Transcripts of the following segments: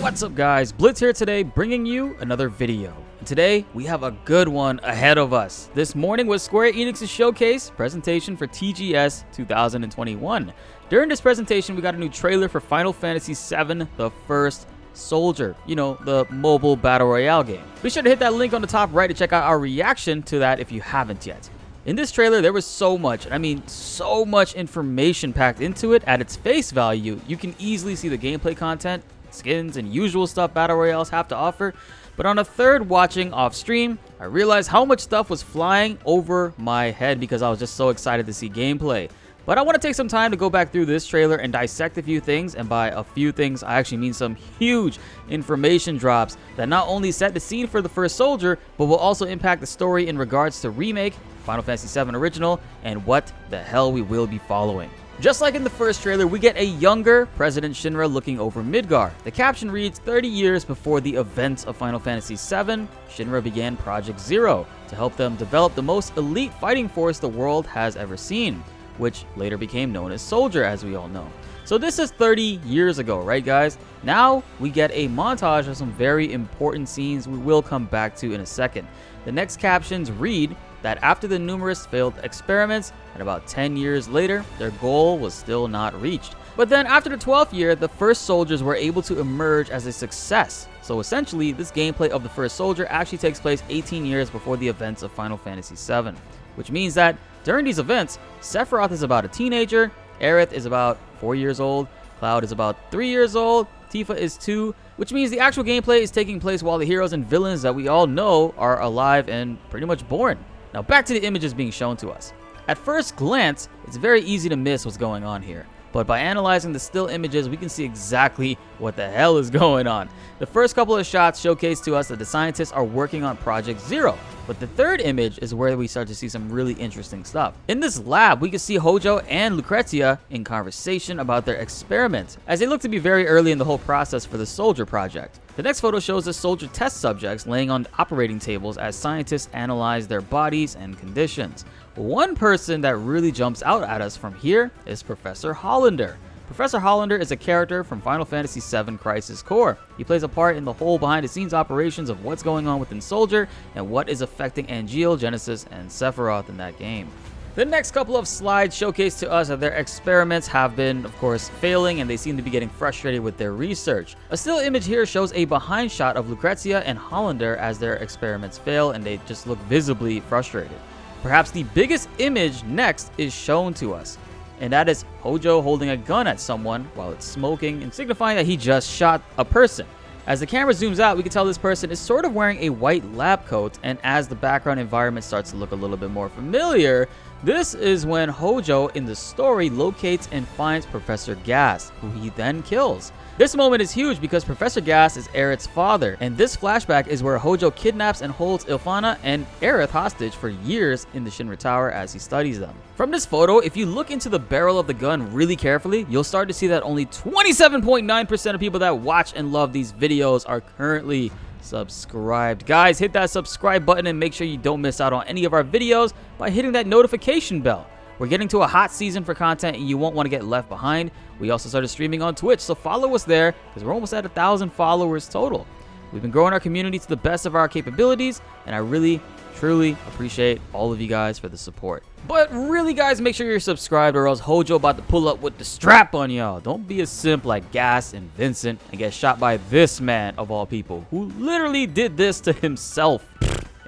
What's up guys, BltzZ here today bringing you another video. And today we have a good one ahead of us. This morning was Square Enix's showcase presentation for TGS 2021. During this presentation we got a new trailer for Final Fantasy VII The First Soldier, you know, the mobile battle royale game. Be sure to hit that link on the top right to check out our reaction to that if you haven't yet. In this trailer, there was so much, so much information packed into it. At its face value, you can easily see the gameplay content, skins, and usual stuff battle royales have to offer. But on a third watching off stream, I realized how much stuff was flying over my head because I was just so excited to see gameplay. But I want to take some time to go back through this trailer and dissect a few things, and by a few things, I actually mean some huge information drops that not only set the scene for The First Soldier, but will also impact the story in regards to Remake, Final Fanasy VII Original, and what the hell we will be following. Just like in the first trailer, we get a younger President Shinra looking over Midgar. The caption reads, 30 years before the events of Final Fanasy VII, Shinra began Project Zero to help them develop the most elite fighting force the world has ever seen, which later became known as Soldier, as we all know. So this is 30 years ago, right guys? Now we get a montage of some very important scenes we will come back to in a second. The next captions read that after the numerous failed experiments, and about 10 years later, their goal was still not reached. But then after the 12th year, the first soldiers were able to emerge as a success. So essentially, this gameplay of the first soldier actually takes place 18 years before the events of Final Fantasy VII. Which means that during these events, Sephiroth is about a teenager, Aerith is about 4 years old, Cloud is about 3 years old, Tifa is 2, which means the actual gameplay is taking place while the heroes and villains that we all know are alive and pretty much born. Now back to the images being shown to us. At first glance, it's very easy to miss what's going on here. But by analyzing the still images, we can see exactly what the hell is going on. The first couple of shots showcase to us that the scientists are working on Project Zero. But the third image is where we start to see some really interesting stuff. In this lab, we can see Hojo and Lucrecia in conversation about their experiments, as they look to be very early in the whole process for the Soldier project. The next photo shows the soldier test subjects laying on operating tables as scientists analyze their bodies and conditions. One person that really jumps out at us from here is Professor Hollander. Professor Hollander is a character from Final Fantasy VII Crisis Core. He plays a part in the whole behind-the-scenes operations of what's going on within Soldier and what is affecting Angeal, Genesis, and Sephiroth in that game. The next couple of slides showcase to us that their experiments have been, of course, failing, and they seem to be getting frustrated with their research. A still image here shows a behind shot of Lucrecia and Hollander as their experiments fail, and they just look visibly frustrated. Perhaps the biggest image next is shown to us, and that is Hojo holding a gun at someone while it's smoking and signifying that he just shot a person. As the camera zooms out, we can tell this person is sort of wearing a white lab coat, and as the background environment starts to look a little bit more familiar, this is when Hojo in the story locates and finds Professor Gas, who he then kills. This moment is huge because Professor Gas is Aerith's father, and this flashback is where Hojo kidnaps and holds Ilfana and Aerith hostage for years in the Shinra Tower as he studies them. From this photo, if you look into the barrel of the gun really carefully, you'll start to see that only 27.9% of people that watch and love these videos are currently subscribed. Guys, hit that subscribe button and make sure you don't miss out on any of our videos by hitting that notification bell. We're getting to a hot season for content and you won't want to get left behind. We also started streaming on Twitch, so follow us there because we're almost at 1,000 followers total. We've been growing our community to the best of our capabilities, and I really, truly appreciate all of you guys for the support. But really guys, make sure you're subscribed or else Hojo about to pull up with the strap on y'all. Don't be a simp like Gas and Vincent and get shot by this man of all people who literally did this to himself.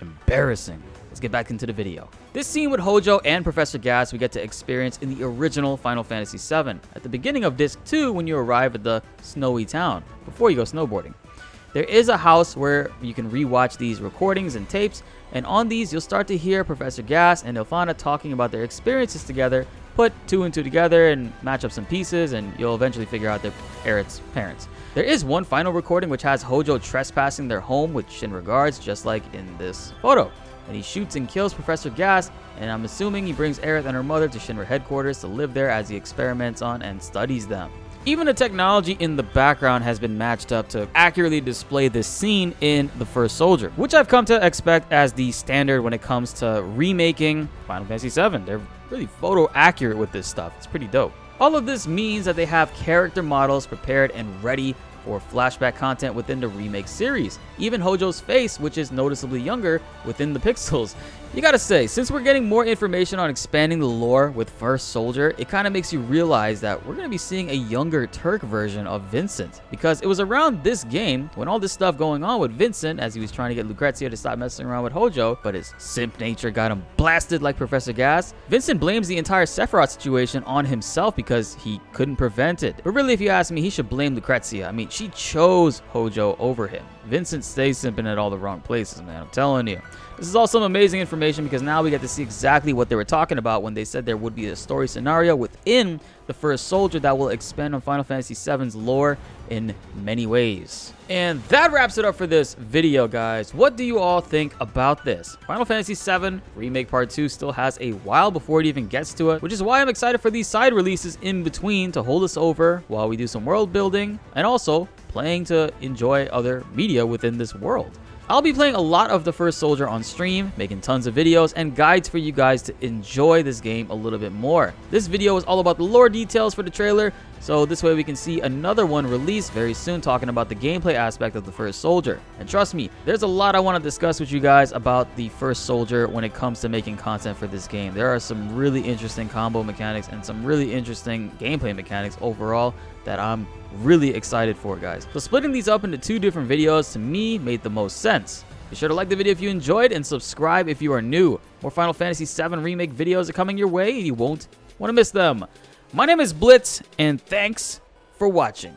Embarrassing. Let's get back into the video. This scene with Hojo and Professor Gas we get to experience in the original Final Fantasy VII at the beginning of Disc 2 when you arrive at the snowy town before you go snowboarding. There is a house where you can rewatch these recordings and tapes, and on these you'll start to hear Professor Gas and Ilfana talking about their experiences together. Put two and two together and match up some pieces and you'll eventually figure out they're Aerith's parents. There is one final recording which has Hojo trespassing their home with Shinra guards just like in this photo. And he shoots and kills Professor Gas, and I'm assuming he brings Aerith and her mother to Shinra headquarters to live there as he experiments on and studies them. Even the technology in the background has been matched up to accurately display this scene in The First Soldier, which I've come to expect as the standard when it comes to remaking Final Fantasy VII. They're really photo accurate with this stuff. It's pretty dope. All of this means that they have character models prepared and ready or flashback content within the Remake series. Even Hojo's face, which is noticeably younger within the pixels. You gotta say, since we're getting more information on expanding the lore with First Soldier, it kind of makes you realize that we're gonna be seeing a younger Turk version of Vincent. Because it was around this game, when all this stuff going on with Vincent, as he was trying to get Lucrecia to stop messing around with Hojo, but his simp nature got him blasted like Professor Gas, Vincent blames the entire Sephiroth situation on himself because he couldn't prevent it. But really, if you ask me, he should blame Lucrecia. I mean, she chose Hojo over him. Vincent stays simping at all the wrong places, man, I'm telling you. This is all some amazing information because now we get to see exactly what they were talking about when they said there would be a story scenario within the First Soldier that will expand on Final Fantasy VII's lore in many ways. And that wraps it up for this video, guys. What do you all think about this? Final Fantasy VII Remake Part 2 still has a while before it even gets to it, which is why I'm excited for these side releases in between to hold us over while we do some world building and also playing to enjoy other media within this world. I'll be playing a lot of the First Soldier on stream, making tons of videos and guides for you guys to enjoy this game a little bit more. This video is all about the lore details for the trailer, so this way we can see another one released very soon talking about the gameplay aspect of the First Soldier. And trust me, there's a lot I want to discuss with you guys about the First Soldier when it comes to making content for this game. There are some really interesting combo mechanics and some really interesting gameplay mechanics overall that I'm really excited for, guys. So splitting these up into 2 different videos to me made the most sense. Be sure to like the video if you enjoyed and subscribe if you are new. More Final Fantasy VII Remake videos are coming your way and you won't want to miss them. My name is BltzZ and thanks for watching.